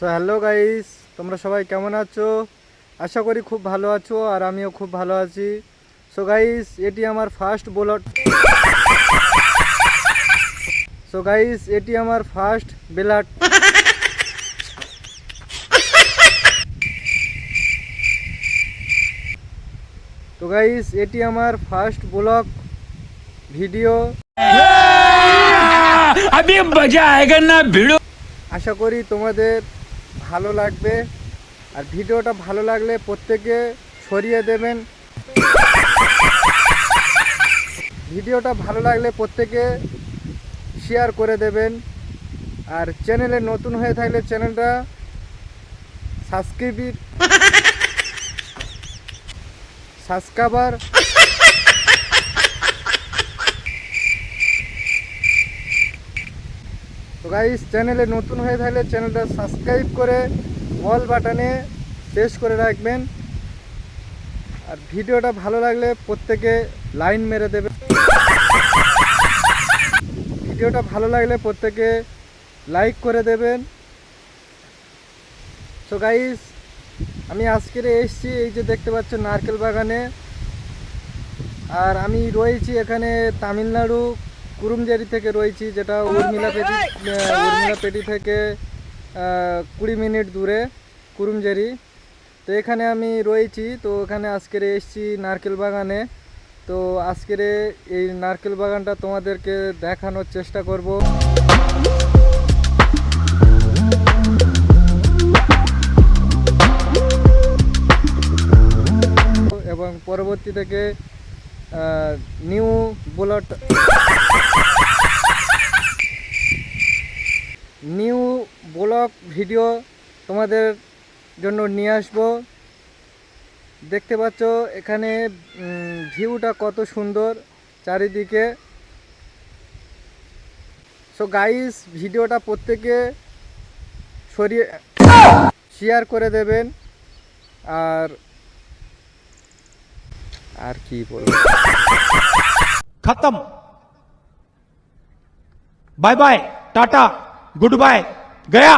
So hello guys, তোমরা সবাই কেমন আছো? আশা করি খুব ভালো আছো আর আমিও খুব ভালো আছি। সো গাইস, এটি আমার ফার্স্ট ব্লগ। সো গাইস, এটি আমার ফার্স্ট ব্লগ। তো গাইস, এটি আমার ফার্স্ট ব্লগ ভিডিও। अभी मजा आएगा ना भिड़ो। আশা করি তোমাদের ভালো লাগবে, আর ভিডিওটা ভালো লাগলে প্রত্যেকে ছড়িয়ে দেবেন। ভিডিওটা ভালো লাগলে প্রত্যেকে শেয়ার করে দেবেন, আর চ্যানেলে নতুন হয়ে থাকলে চ্যানেলটা সাবস্ক্রাইবার তো গাইস, চ্যানেলে নতুন হয়ে থাকলে চ্যানেলটা সাবস্ক্রাইব করে অল বাটনে প্রেস করে রাখবেন, আর ভিডিওটা ভালো লাগলে প্রত্যেকে লাইন মেরে দেবে। ভিডিওটা ভালো লাগলে প্রত্যেকে লাইক করে দেবেন। সো গাইস, আমি আজকের এসেছি এই যে দেখতে পাচ্ছেন নারকেল বাগানে, আর আমি রয়েছি এখানে তামিলনাড়ু কুরুমজারি থেকে রয়েছি, যেটা উর্মিলাপেটি থেকে 20 মিনিট দূরে কুরুমজারি। তো এখানে আমি রয়েছি, তো এখানে আজকের এসেছি নারকেল বাগানে। তো আজকের এই নারকেল বাগানটা তোমাদেরকে দেখানোর চেষ্টা করব। এবং পরবর্তী থেকে নিউ ব্লগ ভিডিও তোমাদের জন্য নিয়ে আসবো। দেখতে পাচ্ছ এখানে ভিউটা কত সুন্দর চারিদিকে। সো গাইস, ভিডিওটা প্রত্যেকে শেয়ার করে দেবেন, আর কি বলবো, खत्म। Bye bye, tata, goodbye, गया।